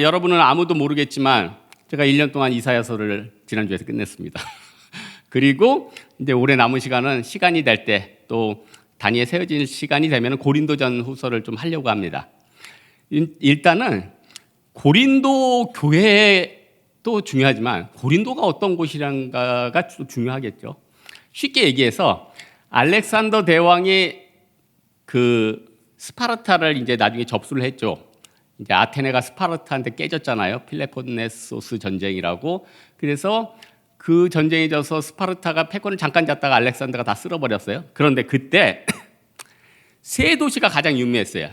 여러분은 아무도 모르겠지만 제가 1년 동안 이사야서를 지난주에서 끝냈습니다. 그리고 이제 올해 남은 시간은 시간이 될 때 또 단위에 세워진 시간이 되면 고린도전 후서를 좀 하려고 합니다. 일단은 고린도 교회도 중요하지만 고린도가 어떤 곳이란가가 중요하겠죠. 쉽게 얘기해서 알렉산더 대왕이 그 스파르타를 이제 나중에 접수를 했죠. 이제 아테네가 스파르타한테 깨졌잖아요. 필레폰네소스 전쟁이라고. 그래서 그 전쟁에 져서 스파르타가 패권을 잠깐 잡다가 알렉산더가 다 쓸어버렸어요. 그런데 그때 세 도시가 가장 유명했어요.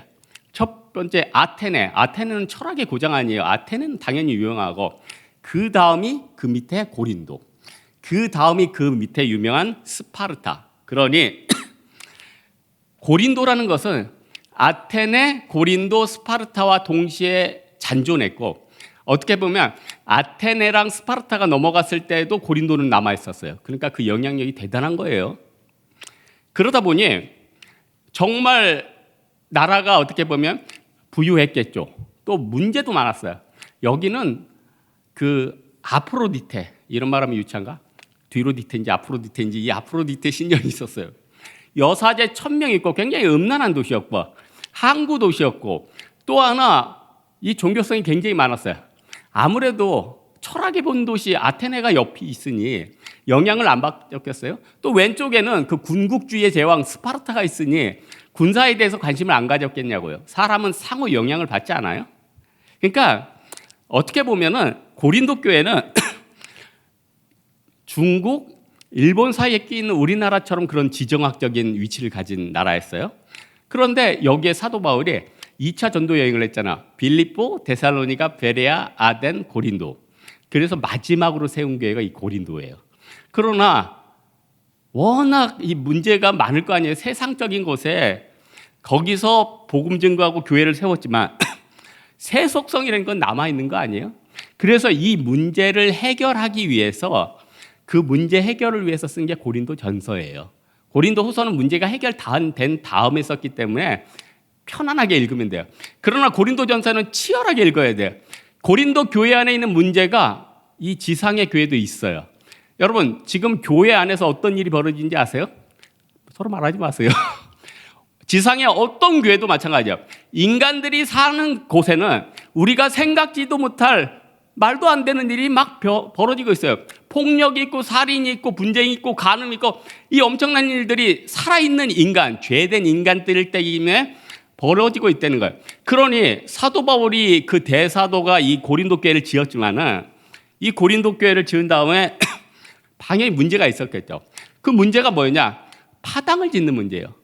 첫 번째 아테네. 아테네는 철학의 고장 아니에요. 아테네는 당연히 유명하고, 그 다음이 그 밑에 고린도, 그 다음이 그 밑에 유명한 스파르타. 그러니 고린도라는 것은 아테네, 고린도, 스파르타와 동시에 잔존했고, 어떻게 보면 아테네랑 스파르타가 넘어갔을 때도 고린도는 남아 있었어요. 그러니까 그 영향력이 대단한 거예요. 그러다 보니 정말 나라가 어떻게 보면 부유했겠죠. 또 문제도 많았어요. 여기는 그 아프로디테, 이런 말하면 유치한가? 뒤로디테인지 아프로디테인지, 이 아프로디테 신전이 있었어요. 여사제 1000명 있고 굉장히 음란한 도시였고, 항구 도시였고, 또 하나 이 종교성이 굉장히 많았어요. 아무래도 철학의 본도시 아테네가 옆이 있으니 영향을 안 받았겠어요? 또 왼쪽에는 그 군국주의의 제왕 스파르타가 있으니 군사에 대해서 관심을 안 가졌겠냐고요. 사람은 상호 영향을 받지 않아요? 그러니까 어떻게 보면은 고린도 교회는 중국, 일본 사이에 끼는 우리나라처럼 그런 지정학적인 위치를 가진 나라였어요. 그런데 여기에 사도 바울이 2차 전도 여행을 했잖아. 빌립보, 데살로니가, 베레아, 아덴, 고린도. 그래서 마지막으로 세운 교회가 이 고린도예요. 그러나 워낙 이 문제가 많을 거 아니에요. 세상적인 곳에 거기서 복음 증거하고 교회를 세웠지만 세속성이라는 건 남아있는 거 아니에요? 그래서 이 문제를 해결하기 위해서, 그 문제 해결을 위해서 쓴 게 고린도 전서예요. 고린도 후서는 문제가 해결된 다음에 썼기 때문에 편안하게 읽으면 돼요. 그러나 고린도 전서는 치열하게 읽어야 돼요. 고린도 교회 안에 있는 문제가 이 지상의 교회도 있어요. 여러분, 지금 교회 안에서 어떤 일이 벌어지는지 아세요? 서로 말하지 마세요. 지상의 어떤 교회도 마찬가지예요. 인간들이 사는 곳에는 우리가 생각지도 못할 말도 안 되는 일이 막 벌어지고 있어요. 폭력이 있고 살인이 있고 분쟁이 있고 간음이 있고, 이 엄청난 일들이 살아있는 인간, 죄된 인간들 때문에 벌어지고 있다는 거예요. 그러니 사도 바울이 그 대사도가 이 고린도 교회를 지었지만은, 이 고린도 교회를 지은 다음에 당연히 문제가 있었겠죠. 그 문제가 뭐였냐? 파당을 짓는 문제예요.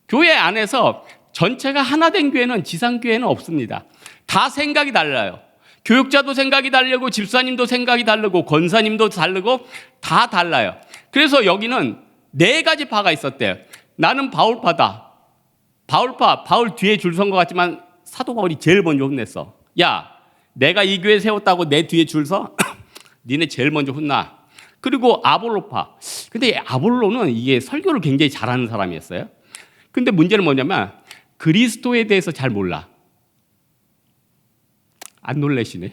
교회 안에서 전체가 하나 된 교회는, 지상 교회는 없습니다. 다 생각이 달라요. 교육자도 생각이 다르고, 집사님도 생각이 다르고, 권사님도 다르고, 다 달라요. 그래서 여기는 4가지 파가 있었대요. 나는 바울파다. 바울파, 바울 뒤에 줄 선 것 같지만 사도 바울이 제일 먼저 혼냈어. 야, 내가 이 교회 세웠다고 내 뒤에 줄 서? 니네 제일 먼저 혼나. 그리고 아볼로파. 근데 아볼로는 이게 설교를 굉장히 잘하는 사람이었어요. 근데 문제는 뭐냐면 그리스도에 대해서 잘 몰라. 안 놀라시네.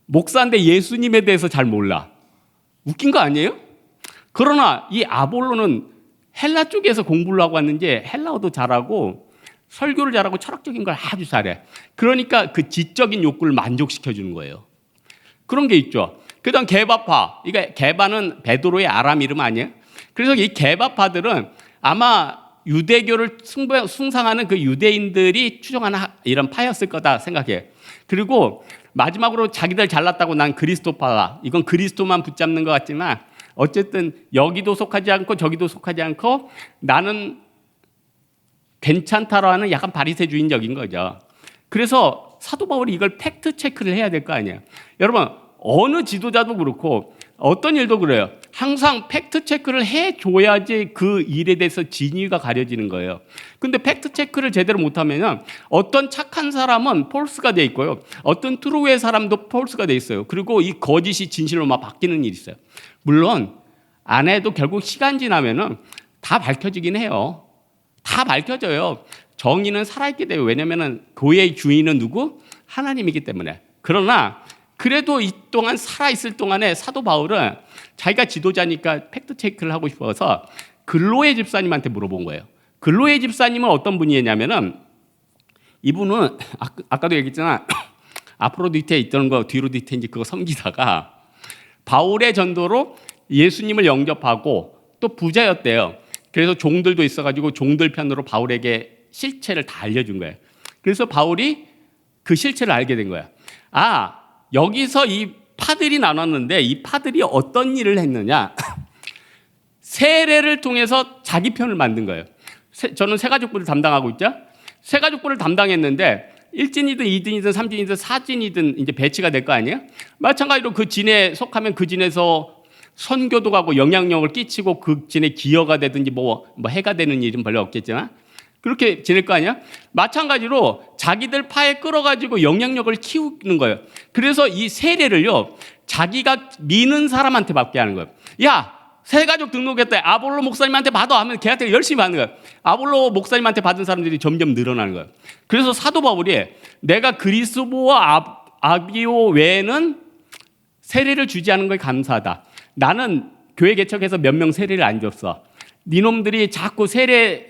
목사인데 예수님에 대해서 잘 몰라. 웃긴 거 아니에요? 그러나 이 아볼로는 헬라 쪽에서 공부를 하고 왔는지 헬라어도 잘하고 설교를 잘하고 철학적인 걸 아주 잘해. 그러니까 그 지적인 욕구를 만족시켜주는 거예요. 그런 게 있죠. 그 다음 게바파. 이게 게바는 베드로의 아람 이름 아니에요? 그래서 이 게바파들은 아마 유대교를 숭상하는 그 유대인들이 추종하는 이런 파였을 거다 생각해. 그리고 마지막으로 자기들 잘났다고 난 그리스도파다. 이건 그리스도만 붙잡는 것 같지만 어쨌든 여기도 속하지 않고 저기도 속하지 않고 나는 괜찮다로 하는 약간 바리새주의적인 거죠. 그래서 사도 바울이 이걸 팩트 체크를 해야 될 거 아니에요. 여러분, 어느 지도자도 그렇고 어떤 일도 그래요. 항상 팩트 체크를 해줘야지 그 일에 대해서 진위가 가려지는 거예요. 근데 팩트 체크를 제대로 못하면 어떤 착한 사람은 폴스가 돼 있고요, 어떤 트루의 사람도 폴스가 돼 있어요. 그리고 이 거짓이 진실로 막 바뀌는 일이 있어요. 물론 안 해도 결국 시간 지나면은 다 밝혀지긴 해요. 다 밝혀져요. 정의는 살아있게 돼요. 왜냐면은 교회의 주인은 누구? 하나님이기 때문에. 그러나 그래도 이 동안 살아있을 동안에 사도 바울은 자기가 지도자니까 팩트 체크를 하고 싶어서 글로의 집사님한테 물어본 거예요. 글로의 집사님은 어떤 분이냐면은 이분은 아까도 얘기했잖아. 앞으로 뒤에 있던 거 뒤로 뒤인지 그거 섬기다가 바울의 전도로 예수님을 영접하고 또 부자였대요. 그래서 종들도 있어가지고 종들 편으로 바울에게 실체를 다 알려준 거예요. 그래서 바울이 그 실체를 알게 된 거야. 아, 여기서 이 파들이 나눴는데 이 파들이 어떤 일을 했느냐. 세례를 통해서 자기 편을 만든 거예요. 저는 세가족부를 담당하고 있죠. 세가족부를 담당했는데 1진이든 2진이든 3진이든 4진이든 이제 배치가 될 거 아니에요? 마찬가지로 그 진에 속하면 그 진에서 선교도 가고 영향력을 끼치고 그 진에 기여가 되든지 뭐 해가 되는 일은 별로 없겠지만 그렇게 지낼 거 아니야? 마찬가지로 자기들 파에 끌어가지고 영향력을 키우는 거예요. 그래서 이 세례를요, 자기가 미는 사람한테 받게 하는 거예요. 야, 새가족 등록했다. 아볼로 목사님한테 받아 하면 걔한테 열심히 받는 거예요. 아볼로 목사님한테 받은 사람들이 점점 늘어나는 거예요. 그래서 사도 바울이 내가 그리스도와 아비오 외에는 세례를 주지 않은 걸 감사하다. 나는 교회 개척해서 몇 명 세례를 안 줬어. 니놈들이 자꾸 세를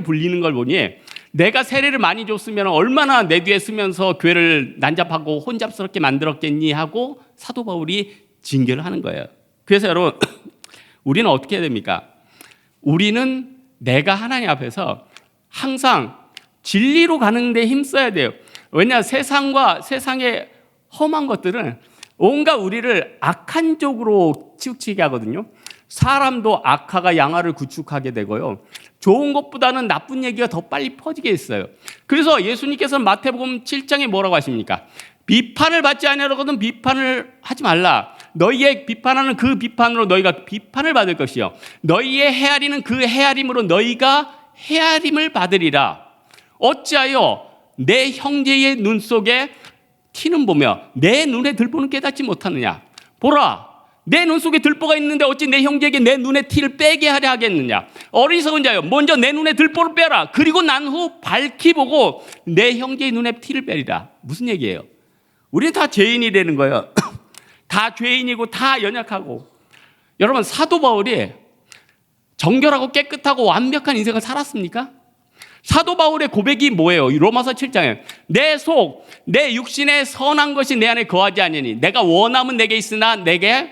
불리는 걸 보니 내가 세례를 많이 줬으면 얼마나 내 뒤에 쓰면서 교회를 난잡하고 혼잡스럽게 만들었겠니 하고 사도 바울이 징계를 하는 거예요. 그래서 여러분, 우리는 어떻게 해야 됩니까? 우리는 내가 하나님 앞에서 항상 진리로 가는 데 힘써야 돼요. 왜냐, 세상과 세상의 험한 것들은 온갖 우리를 악한 쪽으로 치우치게 하거든요. 사람도 악화가 양화를 구축하게 되고요. 좋은 것보다는 나쁜 얘기가 더 빨리 퍼지게 했어요. 그래서 예수님께서 마태복음 7장에 뭐라고 하십니까? 비판을 받지 아니하거든 비판을 하지 말라. 너희의 비판하는 그 비판으로 너희가 비판을 받을 것이요. 너희의 헤아리는 그 헤아림으로 너희가 헤아림을 받으리라. 어찌하여 내 형제의 눈 속에 티는 보며 내 눈에 들보는 깨닫지 못하느냐. 보라, 내 눈 속에 들보가 있는데 어찌 내 형제에게 내 눈에 티를 빼게 하려 하겠느냐. 어리석은 자여, 먼저 내 눈에 들보를 빼라. 그리고 난 후 밝히 보고 내 형제의 눈에 티를 빼리라. 무슨 얘기예요? 우리는 다 죄인이 되는 거예요. 다 죄인이고 다 연약하고. 여러분, 사도 바울이 정결하고 깨끗하고 완벽한 인생을 살았습니까? 사도 바울의 고백이 뭐예요? 로마서 7장에 내 속, 내 육신의 선한 것이 내 안에 거하지 아니니 내가 원함은 내게 있으나 내게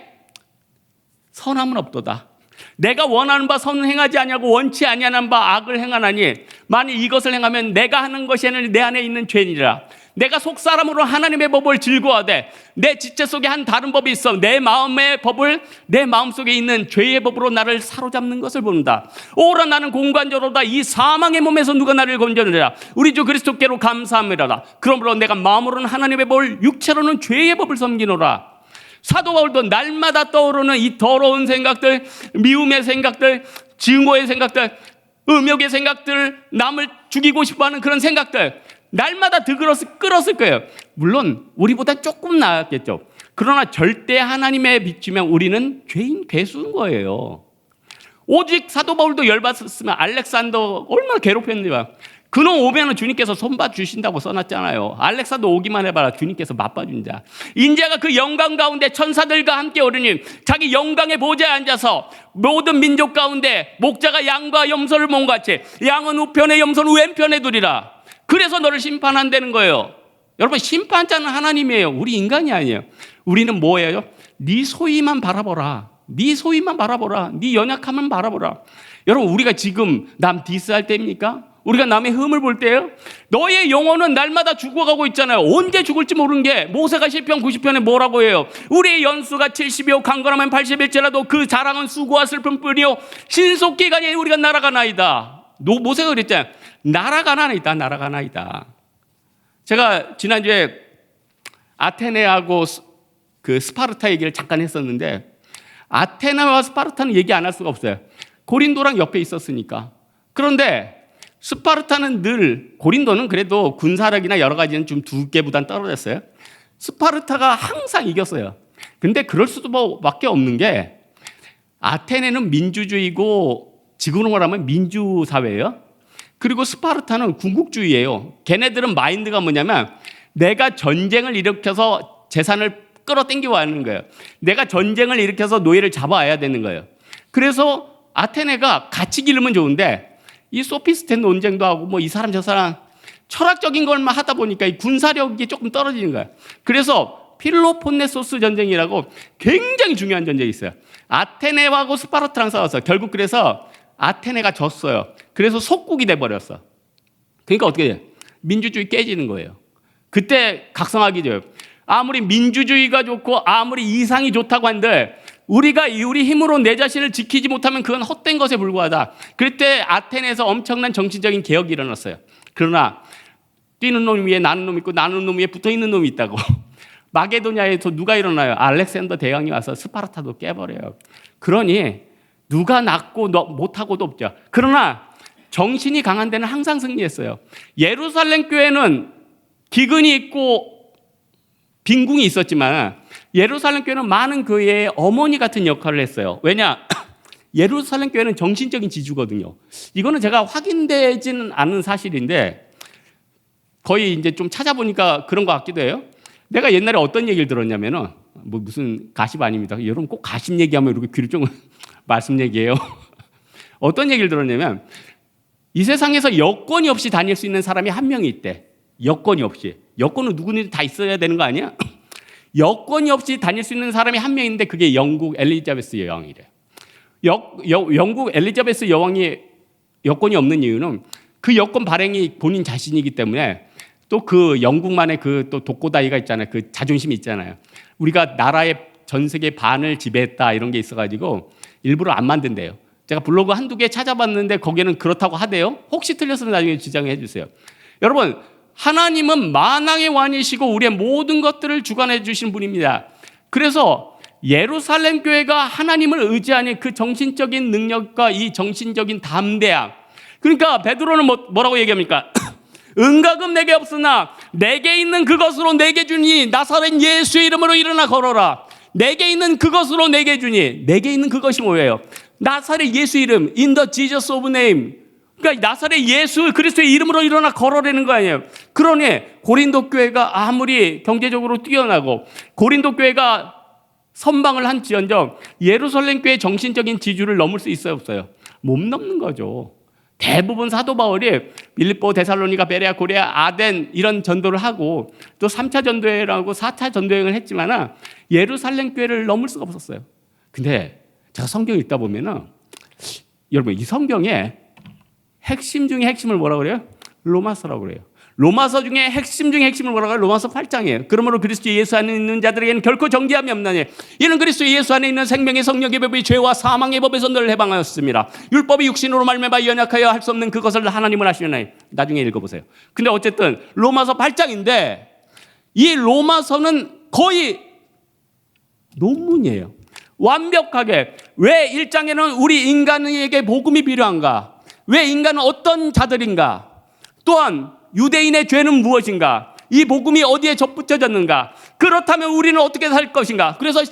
선함은 없도다. 내가 원하는 바 선을 행하지 아니하고 원치 아니하는 바 악을 행하나니 만일 이것을 행하면 내가 하는 것에는 내 안에 있는 죄니라. 내가 속사람으로 하나님의 법을 즐거워하되 내 지체 속에 한 다른 법이 있어 내 마음의 법을 내 마음속에 있는 죄의 법으로 나를 사로잡는 것을 본다. 오라 나는 공관자로다. 이 사망의 몸에서 누가 나를 건져내라. 우리 주 그리스도께로 감사함이라다. 그러므로 내가 마음으로는 하나님의 법을 육체로는 죄의 법을 섬기노라. 사도 바울도 날마다 떠오르는 이 더러운 생각들, 미움의 생각들, 증오의 생각들, 음욕의 생각들, 남을 죽이고 싶어하는 그런 생각들 날마다 끌었을 거예요. 물론 우리보다 조금 나았겠죠. 그러나 절대 하나님에 비추면 우리는 죄인 괴수인 거예요. 오직 사도 바울도 열받았으면 알렉산더 얼마나 괴롭혔는지. 그놈 오면은 주님께서 손봐 주신다고 써놨잖아요. 알렉산더 오기만 해봐라. 주님께서 맛봐준다. 인자가 그 영광 가운데 천사들과 함께 오르니 자기 영광의 보좌에 앉아서 모든 민족 가운데 목자가 양과 염소를 몸같이 양은 우편에 염소는 왼편에 두리라. 그래서 너를 심판한다는 거예요. 여러분, 심판자는 하나님이에요. 우리 인간이 아니에요. 우리는 뭐예요? 네 소위만 바라보라. 네 소위만 바라보라. 네 연약함만 바라보라. 여러분, 우리가 지금 남 디스할 때입니까? 우리가 남의 흠을 볼 때예요? 너의 영혼은 날마다 죽어가고 있잖아요. 언제 죽을지 모르는 게 모세가 시편 90편에 뭐라고 해요? 우리의 연수가 70이요 강건하면 80일째라도 그 자랑은 수고와 슬픔뿐이요 신속기간에 우리가 날아가나이다. 모세가 그랬잖아요. 날아가나이다. 제가 지난주에 아테네하고 그 스파르타 얘기를 잠깐 했었는데 아테네와 스파르타는 얘기 안 할 수가 없어요. 고린도랑 옆에 있었으니까. 그런데 스파르타는 늘, 고린도는 그래도 군사력이나 여러 가지는 좀 두 개보단 떨어졌어요. 스파르타가 항상 이겼어요. 근데 그럴 수밖에 없는 게 아테네는 민주주의고 지금으로 말하면 민주사회예요. 그리고 스파르타는 군국주의예요. 걔네들은 마인드가 뭐냐면 내가 전쟁을 일으켜서 재산을 끌어당기고 하는 거예요. 내가 전쟁을 일으켜서 노예를 잡아와야 되는 거예요. 그래서 아테네가 같이 기르면 좋은데 이 소피스텐 논쟁도 하고 뭐 이 사람 저 사람 철학적인 것만 하다 보니까 이 군사력이 조금 떨어지는 거예요. 그래서 필로폰네소스 전쟁이라고 굉장히 중요한 전쟁이 있어요. 아테네하고 스파르타랑 싸워서 결국 그래서 아테네가 졌어요. 그래서 속국이 돼버렸어. 그러니까 어떻게 돼요? 민주주의 깨지는 거예요. 그때 각성하기 돼요. 아무리 민주주의가 좋고 아무리 이상이 좋다고 한들 우리가 우리 힘으로 내 자신을 지키지 못하면 그건 헛된 것에 불과하다. 그때 아테네에서 엄청난 정치적인 개혁이 일어났어요. 그러나 뛰는 놈 위에 나는 놈 있고 나는 놈 위에 붙어있는 놈이 있다고. 마게도냐에서 누가 일어나요? 알렉산더 대왕이 와서 스파르타도 깨버려요. 그러니 누가 낫고 못하고도 없죠. 그러나 정신이 강한 데는 항상 승리했어요. 예루살렘 교회는 기근이 있고 빈궁이 있었지만 예루살렘 교회는 많은 교회의 어머니 같은 역할을 했어요. 왜냐? 예루살렘 교회는 정신적인 지주거든요. 이거는 제가 확인되지는 않은 사실인데 거의 이제 좀 찾아보니까 그런 것 같기도 해요. 내가 옛날에 어떤 얘기를 들었냐면은 뭐 무슨 가십 아닙니다. 여러분 꼭 가십 얘기하면 이렇게 귀를 쫑 말씀 얘기예요. 어떤 얘기를 들었냐면 이 세상에서 여건이 없이 다닐 수 있는 사람이 한 명이 있대. 여건이 없이. 여건은 누구든지 다 있어야 되는 거 아니야? 여건이 없이 다닐 수 있는 사람이 한 명인데 그게 영국 엘리자베스 여왕이래요. 영국 엘리자베스 여왕이 여건이 없는 이유는 그 여건 발행이 본인 자신이기 때문에 또 그 영국만의 그 또 독고다이가 있잖아요. 그 자존심이 있잖아요. 우리가 나라의 전 세계 반을 지배했다 이런 게 있어가지고 일부러 안 만든대요. 제가 블로그 한두 개 찾아봤는데 거기에는 그렇다고 하대요. 혹시 틀렸으면 나중에 지정해 주세요. 여러분 하나님은 만왕의 왕이시고 우리의 모든 것들을 주관해 주신 분입니다. 그래서 예루살렘 교회가 하나님을 의지하는 그 정신적인 능력과 이 정신적인 담대함. 그러니까 베드로는 뭐라고 얘기합니까? 은각은 내게 없으나 내게 있는 그것으로 내게 주니 나사렛 예수의 이름으로 일어나 걸어라. 내게 있는 그것으로 내게 주니 내게 있는 그것이 뭐예요? 나사렛 예수 이름 in the Jesus of name. 그러니까 나사렛 예수 그리스도의 이름으로 일어나 걸어라는 거 아니에요. 그러니 고린도 교회가 아무리 경제적으로 뛰어나고 고린도 교회가 선방을 한지언정 예루살렘 교회의 정신적인 지주를 넘을 수 있어요 없어요? 못 넘는 거죠. 대부분 사도 바울이 빌립보, 데살로니가, 베레아, 고레아, 아덴 이런 전도를 하고 또 3차 전도여행하고 4차 전도여행을 했지만 예루살렘 교회를 넘을 수가 없었어요. 근데 제가 성경 읽다 보면은 여러분 이 성경에 핵심 중에 핵심을 뭐라고 그래요? 로마서라고 그래요. 로마서 중에 핵심 중에 핵심을 뭐라고 해요? 로마서 8장이에요. 그러므로 그리스도 예수 안에 있는 자들에게는 결코 정죄함이 없나니 이는 그리스도 예수 안에 있는 생명의 성령의 법이 죄와 사망의 법에서 늘 해방하였습니다. 율법이 육신으로 말미암아 연약하여 할 수 없는 그것을 하나님은 하시나니 나중에 읽어보세요. 근데 어쨌든 로마서 8장인데 이 로마서는 거의 논문이에요. 완벽하게 왜 1장에는 우리 인간에게 복음이 필요한가? 왜 인간은 어떤 자들인가? 또한 유대인의 죄는 무엇인가? 이 복음이 어디에 접붙여졌는가? 그렇다면 우리는 어떻게 살 것인가? 그래서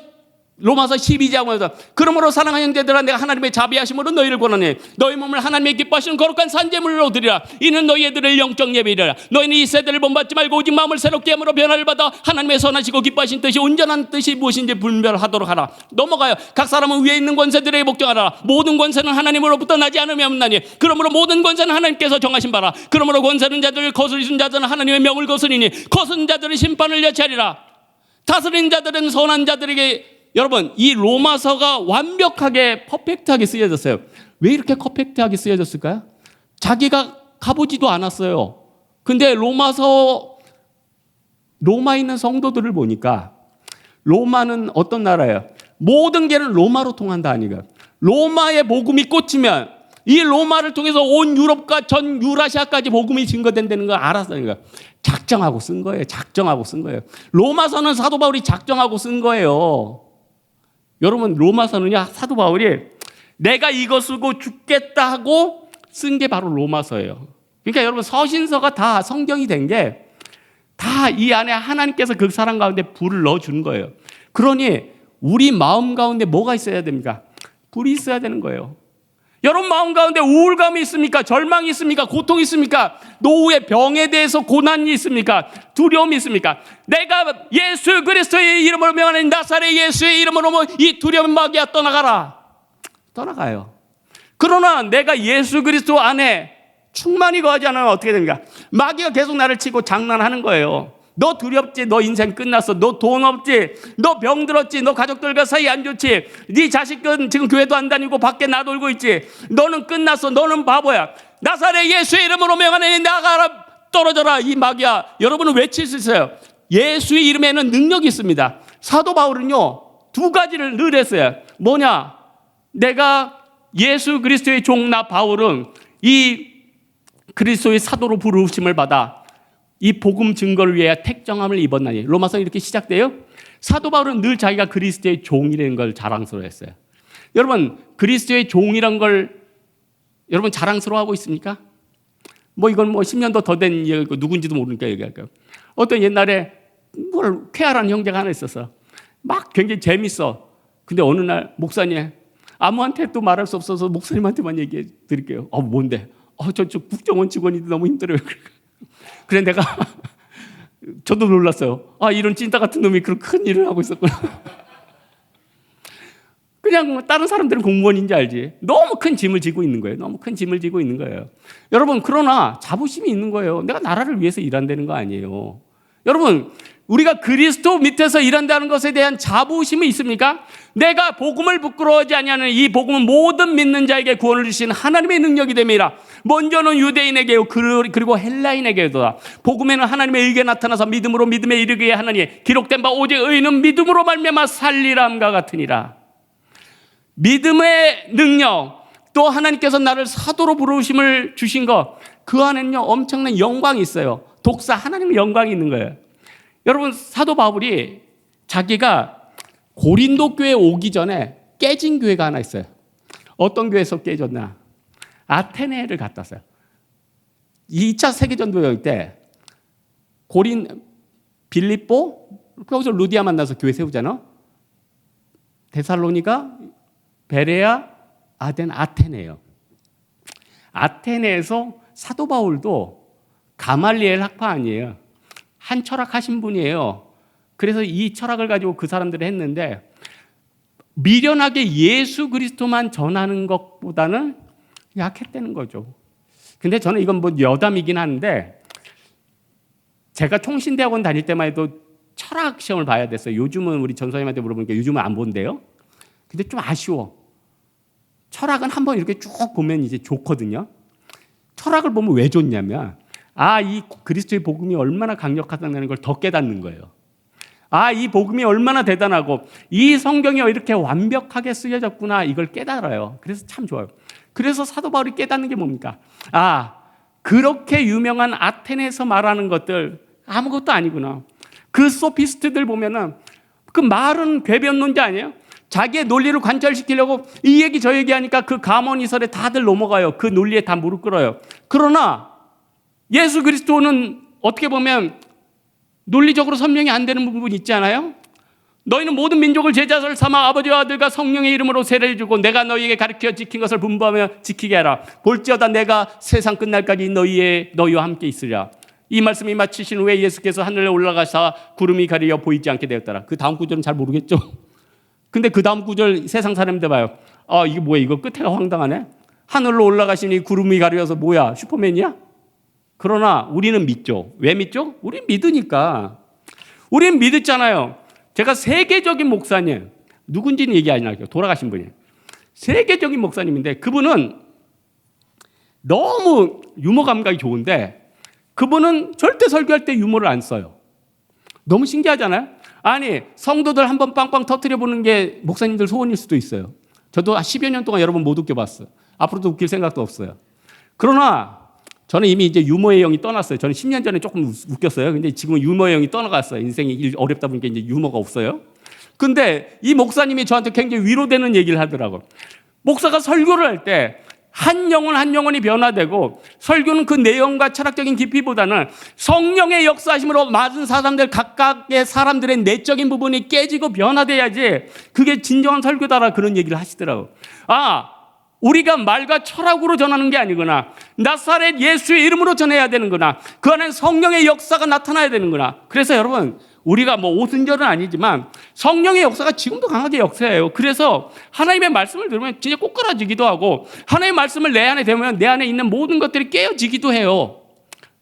로마서 12장에서 그러므로 사랑하는 형제들아 내가 하나님의 자비하심으로 너희를 권하니 너희 몸을 하나님의 기뻐하시는 거룩한 산제물로 드리라. 이는 너희들을 영적 예배이라. 너희는 이 세대를 본받지 말고 오직 마음을 새롭게 함으로 변화를 받아 하나님의 선하시고 기뻐하신 뜻이 온전한 뜻이 무엇인지 분별하도록 하라. 넘어가요. 각 사람은 위에 있는 권세들에게 복종하라. 모든 권세는 하나님으로부터 나지 않으며 없나니 그러므로 모든 권세는 하나님께서 정하신 바라. 그러므로 권세는 자들을 거스리신 자들은 하나님의 명을 거스리니 거스른 자들은 심판을 여치하리라. 다스린 자들은 선한 자들에게 여러분 이 로마서가 완벽하게 퍼펙트하게 쓰여졌어요. 왜 이렇게 퍼펙트하게 쓰여졌을까요? 자기가 가보지도 않았어요. 근데 로마에 있는 성도들을 보니까 로마는 어떤 나라예요? 모든 게는 로마로 통한다 아니가. 로마의 복음이 꽂히면 이 로마를 통해서 온 유럽과 전 유라시아까지 복음이 증거된다는 걸 알았으니까 작정하고 쓴 거예요. 작정하고 쓴 거예요. 로마서는 사도 바울이 작정하고 쓴 거예요. 여러분 로마서는요 사도 바울이 내가 이거 쓰고 죽겠다 하고 쓴 게 바로 로마서예요. 그러니까 여러분 서신서가 다 성경이 된 게 다 이 안에 하나님께서 그 사람 가운데 불을 넣어주는 거예요. 그러니 우리 마음 가운데 뭐가 있어야 됩니까? 불이 있어야 되는 거예요. 여러분 마음 가운데 우울감이 있습니까? 절망이 있습니까? 고통이 있습니까? 노후의 병에 대해서 고난이 있습니까? 두려움이 있습니까? 내가 예수 그리스도의 이름으로 명하는 나사렛 예수의 이름으로 이 두려움 마귀야 떠나가라. 떠나가요. 그러나 내가 예수 그리스도 안에 충만히 거하지 않으면 어떻게 됩니까? 마귀가 계속 나를 치고 장난하는 거예요. 너 두렵지? 너 인생 끝났어. 너 돈 없지? 너 병 들었지? 너 가족들과 사이 안 좋지? 네 자식은 지금 교회도 안 다니고 밖에 나돌고 있지? 너는 끝났어. 너는 바보야. 나사렛 예수의 이름으로 명하노니 나가라, 떨어져라. 이 마귀야. 여러분은 외칠 수 있어요. 예수의 이름에는 능력이 있습니다. 사도 바울은요, 두 가지를 늘 했어요. 뭐냐? 내가 예수 그리스도의 종 나 바울은 이 그리스도의 사도로 부르심을 받아 이 복음 증거를 위해 택정함을 입었나니. 로마서 이렇게 시작돼요. 사도 바울은 늘 자기가 그리스도의 종이라는 걸 자랑스러워했어요. 여러분, 그리스도의 종이란 걸 여러분 자랑스러워하고 있습니까? 뭐 이건 뭐 10년도 더 된 얘기고 누군지도 모르니까 얘기할까요? 어떤 옛날에 쾌활한 형제가 하나 있었어. 막 굉장히 재밌어. 근데 어느 날 목사님, 아무한테 또 말할 수 없어서 목사님한테만 얘기해 드릴게요. 뭔데? 저 국정원 직원인데 너무 힘들어요. 그래 내가 저도 놀랐어요. 이런 찐따 같은 놈이 그런 큰 일을 하고 있었구나. 그냥 다른 사람들은 공무원인지 알지. 너무 큰 짐을 지고 있는 거예요. 너무 큰 짐을 지고 있는 거예요. 여러분, 그러나 자부심이 있는 거예요. 내가 나라를 위해서 일한다는 거 아니에요. 여러분, 우리가 그리스도 밑에서 일한다는 것에 대한 자부심이 있습니까? 내가 복음을 부끄러워하지 아니하는 이 복음은 모든 믿는 자에게 구원을 주신 하나님의 능력이 됨이라. 먼저는 유대인에게요, 그리고 헬라인에게도다. 복음에는 하나님의 의가 나타나서 믿음으로 믿음에 이르게 하나니 기록된 바 오직 의인은 믿음으로 말미암아 살리람과 같으니라. 믿음의 능력, 또 하나님께서 나를 사도로 부르심을 주신 것, 그 안에는요 엄청난 영광이 있어요. 독사 하나님의 영광이 있는 거예요. 여러분, 사도 바울이 자기가 고린도 교회에 오기 전에 깨진 교회가 하나 있어요. 어떤 교회에서 깨졌나? 아테네를 갔다 왔어요. 2차 세계전도 여행 때 빌립보, 거기서 루디아 만나서 교회 세우잖아. 데살로니가, 베레아, 아덴, 아테네예요. 아테네에서 사도 바울도 가말리엘 학파 아니에요. 한 철학하신 분이에요. 그래서 이 철학을 가지고 그 사람들이 했는데, 미련하게 예수 그리스도만 전하는 것보다는 약했다는 거죠. 근데 저는 이건 뭐 여담이긴 한데, 제가 총신대학원 다닐 때만 해도 철학 시험을 봐야 됐어요. 요즘은 우리 전선생님한테 물어보니까 요즘은 안 본대요. 근데 좀 아쉬워. 철학은 한번 이렇게 쭉 보면 이제 좋거든요. 철학을 보면 왜 좋냐면, 이 그리스도의 복음이 얼마나 강력하다는 걸 더 깨닫는 거예요. 이 복음이 얼마나 대단하고 이 성경이 이렇게 완벽하게 쓰여졌구나, 이걸 깨달아요. 그래서 참 좋아요. 그래서 사도 바울이 깨닫는 게 뭡니까? 그렇게 유명한 아테네에서 말하는 것들 아무것도 아니구나. 그 소피스트들 보면은 그 말은 궤변론자 아니에요? 자기의 논리를 관철시키려고 이 얘기 저 얘기 하니까 그 가문이설에 다들 넘어가요. 그 논리에 다 무릎 꿇어요. 그러나 예수 그리스도는 어떻게 보면 논리적으로 설명이 안 되는 부분이 있지 않아요? 너희는 모든 민족을 제자들 삼아 아버지와 아들과 성령의 이름으로 세례를 주고 내가 너희에게 가르쳐 지킨 것을 분부하며 지키게 하라. 볼지어다 내가 세상 끝날까지 너희와 함께 있으리라. 이 말씀이 마치신 후에 예수께서 하늘에 올라가사 구름이 가리려 보이지 않게 되었더라. 그 다음 구절은 잘 모르겠죠? 근데 그 다음 구절 세상 사람들 봐요. 이게 뭐야? 이거 끝에가 황당하네. 하늘로 올라가시니 구름이 가려서 뭐야? 슈퍼맨이야? 그러나 우리는 믿죠. 왜 믿죠? 우린 믿으니까. 우린 믿었잖아요. 제가 세계적인 목사님, 누군지는 얘기 안 할게요. 돌아가신 분이에요. 세계적인 목사님인데 그분은 너무 유머 감각이 좋은데 그분은 절대 설교할 때 유머를 안 써요. 너무 신기하잖아요. 아니, 성도들 한번 빵빵 터뜨려 보는 게 목사님들 소원일 수도 있어요. 저도 10여 년 동안 여러분 못 웃겨봤어요. 앞으로도 웃길 생각도 없어요. 그러나 저는 이미 이제 유머의 영이 떠났어요. 저는 10년 전에 조금 웃겼어요. 근데 지금은 유머의 영이 떠나갔어요. 인생이 어렵다 보니까 이제 유머가 없어요. 근데 이 목사님이 저한테 굉장히 위로되는 얘기를 하더라고요. 목사가 설교를 할 때 한 영혼 한 영혼이 변화되고, 설교는 그 내용과 철학적인 깊이보다는 성령의 역사하심으로 맞은 사람들 각각의 사람들의 내적인 부분이 깨지고 변화돼야지 그게 진정한 설교다라, 그런 얘기를 하시더라고요. 우리가 말과 철학으로 전하는 게 아니구나. 나사렛 예수의 이름으로 전해야 되는구나. 그 안에 성령의 역사가 나타나야 되는구나. 그래서 여러분, 우리가 뭐 오순절은 아니지만 성령의 역사가 지금도 강하게 역사해요. 그래서 하나님의 말씀을 들으면 진짜 꼬꾸라지기도 하고, 하나님의 말씀을 내 안에 대면 내 안에 있는 모든 것들이 깨어지기도 해요.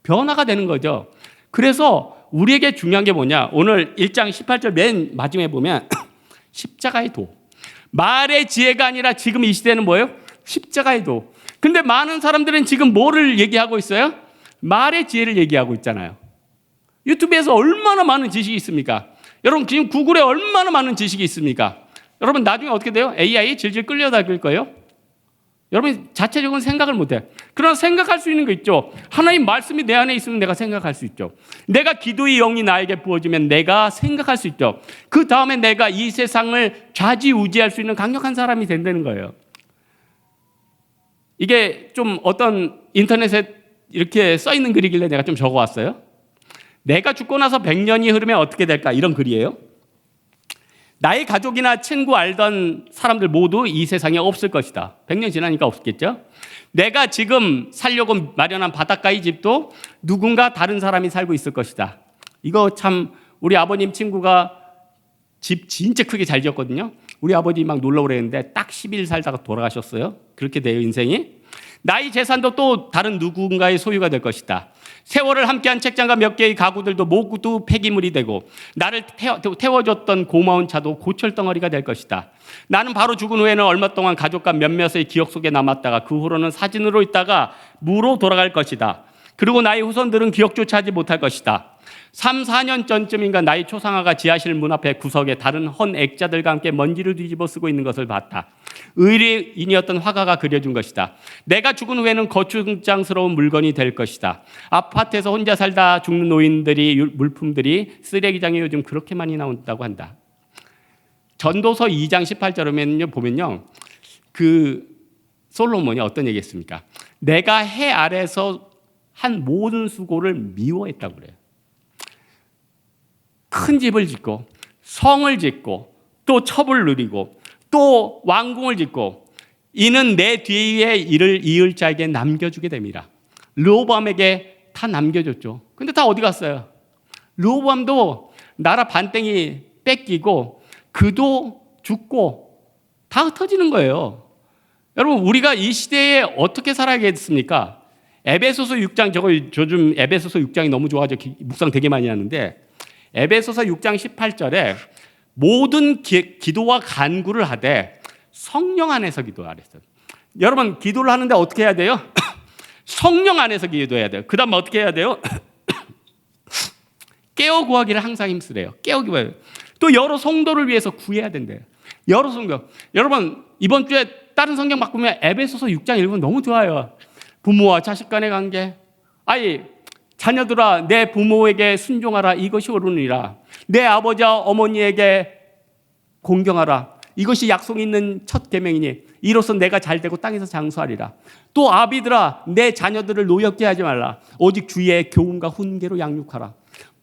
변화가 되는 거죠. 그래서 우리에게 중요한 게 뭐냐? 오늘 1장 18절 맨 마지막에 보면 십자가의 도. 말의 지혜가 아니라 지금 이 시대는 뭐예요? 십자가의 도. 근데 많은 사람들은 지금 뭐를 얘기하고 있어요? 말의 지혜를 얘기하고 있잖아요. 유튜브에서 얼마나 많은 지식이 있습니까? 여러분, 지금 구글에 얼마나 많은 지식이 있습니까? 여러분, 나중에 어떻게 돼요? AI 질질 끌려다닐 거예요? 여러분, 자체적인 생각을 못해. 그러나 생각할 수 있는 거 있죠. 하나님 말씀이 내 안에 있으면 내가 생각할 수 있죠. 내가 기도의 영이 나에게 부어지면 내가 생각할 수 있죠. 그 다음에 내가 이 세상을 좌지우지할 수 있는 강력한 사람이 된다는 거예요. 이게 좀 어떤 인터넷에 이렇게 써 있는 글이길래 내가 좀 적어왔어요. 내가 죽고 나서 100년이 흐르면 어떻게 될까? 이런 글이에요. 나의 가족이나 친구 알던 사람들 모두 이 세상에 없을 것이다. 100년 지나니까 없겠죠? 내가 지금 살려고 마련한 바닷가의 집도 누군가 다른 사람이 살고 있을 것이다. 이거 참 우리 아버님 친구가 집 진짜 크게 잘 지었거든요. 우리 아버지 막 놀러 오랬는데 딱 10일 살다가 돌아가셨어요. 그렇게 돼요, 인생이. 나의 재산도 또 다른 누군가의 소유가 될 것이다. 세월을 함께한 책장과 몇 개의 가구들도 모두 폐기물이 되고, 나를 태워줬던 고마운 차도 고철덩어리가 될 것이다. 나는 바로 죽은 후에는 얼마 동안 가족과 몇몇의 기억 속에 남았다가 그 후로는 사진으로 있다가 무로 돌아갈 것이다. 그리고 나의 후손들은 기억조차 하지 못할 것이다. 3, 4년 전쯤인가 나의 초상화가 지하실 문 앞에 구석에 다른 헌 액자들과 함께 먼지를 뒤집어 쓰고 있는 것을 봤다. 의뢰인이었던 화가가 그려준 것이다. 내가 죽은 후에는 거추장스러운 물건이 될 것이다. 아파트에서 혼자 살다 죽는 노인들이, 물품들이 쓰레기장에 요즘 그렇게 많이 나온다고 한다. 전도서 2장 18절에 보면요, 그 솔로몬이 어떤 얘기했습니까? 내가 해 아래서 한 모든 수고를 미워했다고 그래요. 큰 집을 짓고 성을 짓고 또 첩을 누리고 또 왕궁을 짓고, 이는 내 뒤에 이를 이을 자에게 남겨주게 됩니다. 르호보암에게 다 남겨줬죠. 근데 다 어디 갔어요? 르호보암도 나라 반땡이 뺏기고 그도 죽고 다 흩어지는 거예요. 여러분, 우리가 이 시대에 어떻게 살아야겠습니까? 에베소서 6장, 저거 요즘 에베소서 6장이 너무 좋아져 묵상 되게 많이 하는데, 에베소서 6장 18절에 모든 기도와 간구를 하되 성령 안에서 기도하랬어요. 여러분, 기도를 하는데 어떻게 해야 돼요? 성령 안에서 기도해야 돼요. 그 다음 어떻게 해야 돼요? 깨어 구하기를 항상 힘쓰래요. 깨어 구해요. 또 여러 성도를 위해서 구해야 된대요. 여러 성도. 여러분, 이번 주에 다른 성경 바꾸면 에베소서 6장 읽으면 너무 좋아요. 부모와 자식 간의 관계. 아이, 자녀들아, 내 부모에게 순종하라. 이것이 옳으니라. 내 아버지와 어머니에게 공경하라. 이것이 약속 있는 첫 계명이니 이로써 내가 잘되고 땅에서 장수하리라. 또 아비들아, 내 자녀들을 노엽게 하지 말라. 오직 주의 교훈과 훈계로 양육하라.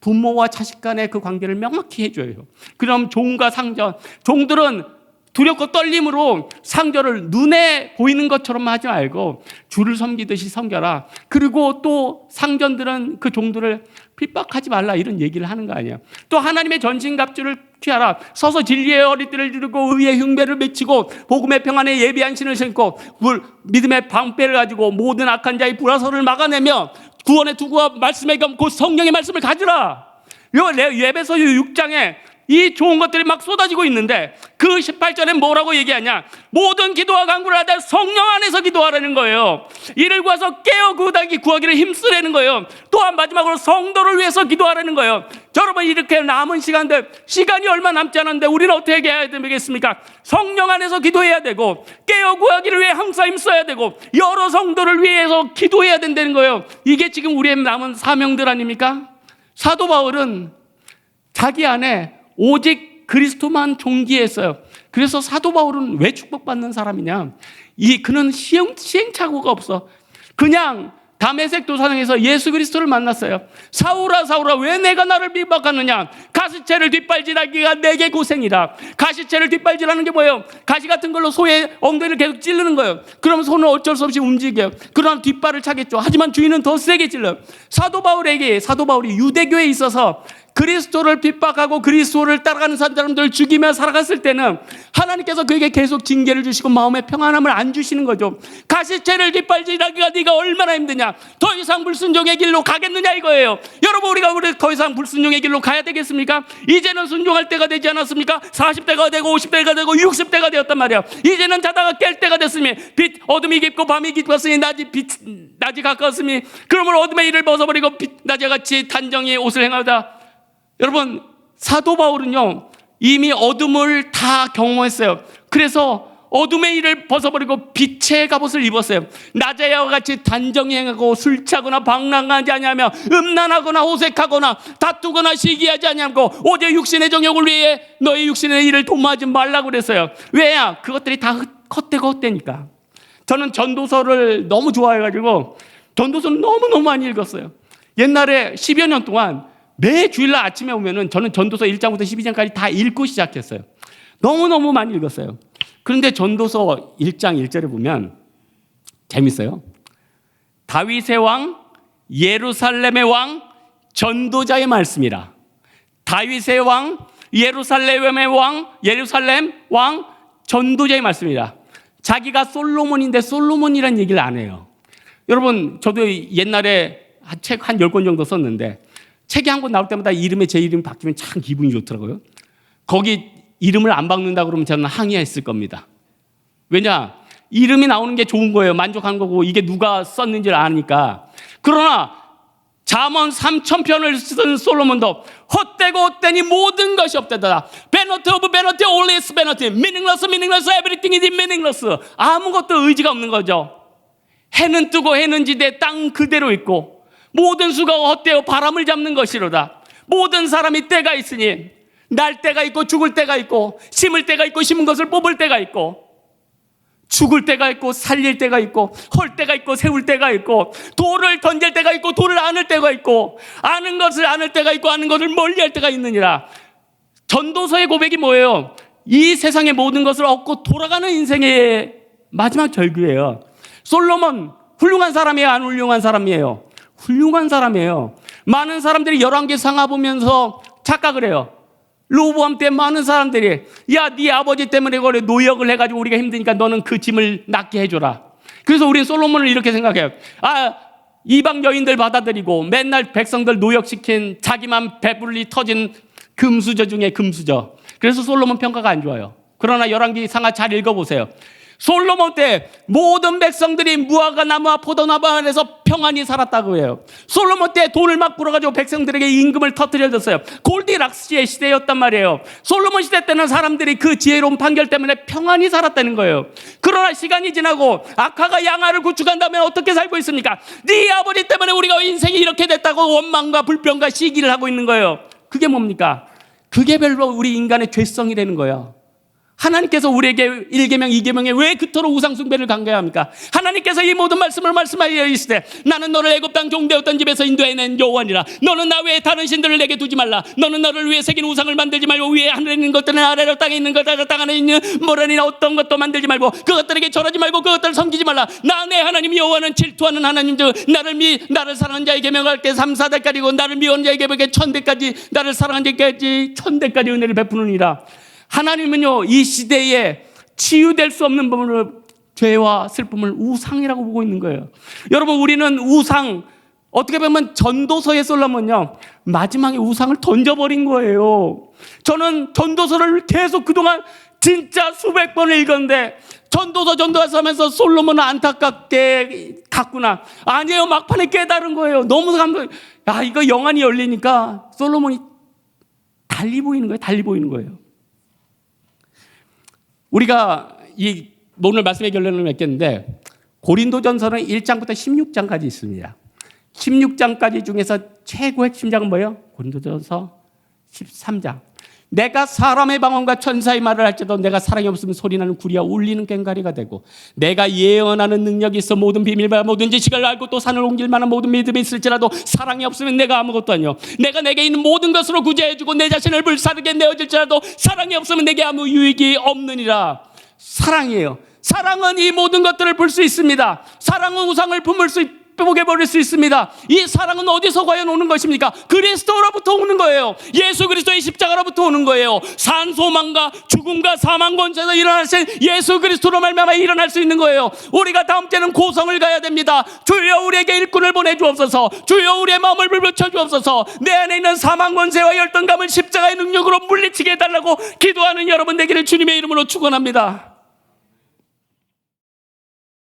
부모와 자식 간의 그 관계를 명확히 해줘요. 그럼 종과 상전, 종들은 두렵고 떨림으로 상전을 눈에 보이는 것처럼 하지 말고 주를 섬기듯이 섬겨라. 그리고 또 상전들은 그 종들을 핍박하지 말라, 이런 얘기를 하는 거 아니에요. 또 하나님의 전신갑주를 취하라. 서서 진리의 허리띠를 들고 의의 흉배를 맺히고 복음의 평안에 예비한 신을 신고 믿음의 방패를 가지고 모든 악한 자의 불화설을 막아내며 구원의 투구와 말씀의 검 곧 성령의 말씀을 가지라. 에베소서 6장에 이 좋은 것들이 막 쏟아지고 있는데 그 18절에 뭐라고 얘기하냐? 모든 기도와 간구를 하되 성령 안에서 기도하라는 거예요. 이를 구해서 깨어 구하기를 힘쓰라는 거예요. 또한 마지막으로 성도를 위해서 기도하라는 거예요. 여러분, 이렇게 남은 시간이 얼마 남지 않았는데 우리는 어떻게 해야 되겠습니까? 성령 안에서 기도해야 되고 깨어 구하기를 위해 항상 힘써야 되고 여러 성도를 위해서 기도해야 된다는 거예요. 이게 지금 우리의 남은 사명들 아닙니까? 사도 바울은 자기 안에 오직 그리스도만 존귀했어요. 그래서 사도 바울은 왜 축복받는 사람이냐? 그는 시행착오가 없어. 그냥 다메섹 도상에서 예수 그리스도를 만났어요. 사울아 사울아 왜 내가 나를 비박하느냐. 가시채를 뒷발질하기가 내게 고생이라. 가시채를 뒷발질하는 게 뭐예요? 가시 같은 걸로 소의 엉덩이를 계속 찌르는 거예요. 그러면 소는 어쩔 수 없이 움직여요. 그러나 뒷발을 차겠죠. 하지만 주인은 더 세게 찔러요. 사도 바울이 유대교에 있어서 그리스도를 핍박하고 그리스도를 따라가는 사람들을 죽이며 살아갔을 때는 하나님께서 그에게 계속 징계를 주시고 마음의 평안함을 안 주시는 거죠. 가시채를 뒷발질하기가 네가 얼마나 힘드냐. 더 이상 불순종의 길로 가겠느냐 이거예요. 여러분 우리가 더 이상 불순종의 길로 가야 되겠습니까? 이제는 순종할 때가 되지 않았습니까? 40대가 되고 50대가 되고 60대가 되었단 말이야. 이제는 자다가 깰 때가 됐으니 어둠이 깊고 밤이 깊었으니 낮이 가까웠으니 그러므로 어둠의 일을 벗어버리고 낮에 같이 단정히 옷을 행하다. 여러분 사도 바울은요 이미 어둠을 다 경험했어요. 그래서 어둠의 일을 벗어버리고 빛의 갑옷을 입었어요. 낮에와 같이 단정히 행하고 술 취하거나 방랑하지 아니하며 음란하거나 호색하거나 다투거나 시기하지 아니하고 오직 육신의 정욕을 위해 너의 육신의 일을 도모하지 말라고 그랬어요. 왜냐? 그것들이 다 헛되니까. 저는 전도서를 너무 좋아해가지고 전도서를 너무너무 많이 읽었어요. 옛날에 10여 년 동안 매 주일날 아침에 오면은 저는 전도서 1장부터 12장까지 다 읽고 시작했어요. 너무너무 많이 읽었어요. 그런데 전도서 1장 1절에 보면 재밌어요. 다윗의 왕, 예루살렘의 왕, 전도자의 말씀이라. 다윗의 왕, 예루살렘 왕, 전도자의 말씀이라. 자기가 솔로몬인데 솔로몬이라는 얘기를 안 해요. 여러분 저도 옛날에 책 한 10권 정도 썼는데 책이 한 권 나올 때마다 제 이름이 바뀌면 참 기분이 좋더라고요. 거기 이름을 안 바꾼다 그러면 저는 항의했을 겁니다. 왜냐? 이름이 나오는 게 좋은 거예요. 만족한 거고 이게 누가 썼는지를 아니까. 그러나 잠언 3,000편을 쓴 솔로몬도 헛되고 헛되니 모든 것이 없다더라. Vanity of vanity, all is vanity. Meaningless, meaningless, everything is meaningless. 아무것도 의지가 없는 거죠. 해는 뜨고 해는 지되 땅 그대로 있고 모든 수가 헛되어 바람을 잡는 것이로다. 모든 사람이 때가 있으니 날 때가 있고 죽을 때가 있고 심을 때가 있고 심은 것을 뽑을 때가 있고 죽을 때가 있고 살릴 때가 있고 헐 때가 있고 세울 때가 있고 돌을 던질 때가 있고 돌을 안을 때가 있고 아는 것을 안을 때가 있고 아는 것을 멀리할 때가 있느니라. 전도서의 고백이 뭐예요? 이 세상의 모든 것을 얻고 돌아가는 인생의 마지막 절규예요. 솔로몬 훌륭한 사람이에요? 안 훌륭한 사람이에요? 훌륭한 사람이에요. 많은 사람들이 열왕기상하 보면서 착각을 해요. 로보암 때 많은 사람들이 야, 네 아버지 때문에 그래 노역을 해가지고 우리가 힘드니까 너는 그 짐을 낫게 해줘라. 그래서 우리는 솔로몬을 이렇게 생각해요. 이방 여인들 받아들이고 맨날 백성들 노역시킨 자기만 배불리 터진 금수저 중에 금수저. 그래서 솔로몬 평가가 안 좋아요. 그러나 열왕기상하 잘 읽어보세요. 솔로몬 때 모든 백성들이 무화과 나무와 포도나무 안에서 평안히 살았다고 해요. 솔로몬 때 돈을 막 불어가지고 백성들에게 임금을 터뜨려줬어요. 골디락스의 시대였단 말이에요. 솔로몬 시대 때는 사람들이 그 지혜로운 판결 때문에 평안히 살았다는 거예요. 그러나 시간이 지나고 악하가 양아를 구축한 다음에 어떻게 살고 있습니까? 네 아버지 때문에 우리가 인생이 이렇게 됐다고 원망과 불평과 시기를 하고 있는 거예요. 그게 뭡니까? 그게 별로 우리 인간의 죄성이라는 거예요. 하나님께서 우리에게 1계명, 2계명에 왜 그토록 우상숭배를 강요해야 합니까? 하나님께서 이 모든 말씀을 말씀하여 이르시되 나는 너를 애굽 땅 종되었던 집에서 인도해낸 여호와니라. 너는 나 외에 다른 신들을 내게 두지 말라. 너는 너를 위해 새긴 우상을 만들지 말고 위에 하늘에 있는 것들은 아래로 땅에 있는 것들 땅 안에 있는 모래니나 어떤 것도 만들지 말고 그것들에게 절하지 말고 그것들을 섬기지 말라. 나 내 하나님 여호와는 질투하는 하나님들 나를 사랑하는 자의 계명을 할게 3, 4대까지고 나를 미워하는 자의 계명에 1000대까지 나를 사랑하는 자에게 1000대까지 은혜를 베푸느니라. 하나님은요 이 시대에 치유될 수 없는 부분을 죄와 슬픔을 우상이라고 보고 있는 거예요. 여러분 우리는 우상 어떻게 보면 전도서의 솔로몬은요 마지막에 우상을 던져버린 거예요. 저는 전도서를 계속 그동안 진짜 수백 번을 읽었는데 전도서 하면서 솔로몬은 안타깝게 갔구나. 아니에요. 막판에 깨달은 거예요. 너무 감동. 야 이거 영안이 열리니까 솔로몬이 달리 보이는 거예요. 우리가 이 오늘 말씀의 결론을 맺겠는데 고린도전서는 1장부터 16장까지 있습니다. 16장까지 중에서 최고 핵심장은 뭐예요? 고린도전서 13장. 내가 사람의 방언과 천사의 말을 할지라도 내가 사랑이 없으면 소리나는 구리와 울리는 꽹과리가 되고, 내가 예언하는 능력이 있어 모든 비밀과 모든 지식을 알고 또 산을 옮길 만한 모든 믿음이 있을지라도 사랑이 없으면 내가 아무것도 아니요. 내가 내게 있는 모든 것으로 구제해주고 내 자신을 불사르게 내어질지라도 사랑이 없으면 내게 아무 유익이 없느니라. 사랑이에요. 사랑은 이 모든 것들을 볼 수 있습니다. 사랑은 우상을 보게 버릴 수 있습니다. 이 사랑은 어디서 과연 오는 것입니까? 그리스도로부터 오는 거예요. 예수 그리스도의 십자가로부터 오는 거예요. 산소망과 죽음과 사망 권세에서 일어나신 예수 그리스도로 말미암아 일어날 수 있는 거예요. 우리가 다음 주에는 고성을 가야 됩니다. 주여 우리에게 일꾼을 보내주옵소서. 주여 우리의 마음을 불붙여 주옵소서. 내 안에 있는 사망 권세와 열등감을 십자가의 능력으로 물리치게 해달라고 기도하는 여러분 되기를 주님의 이름으로 축원합니다.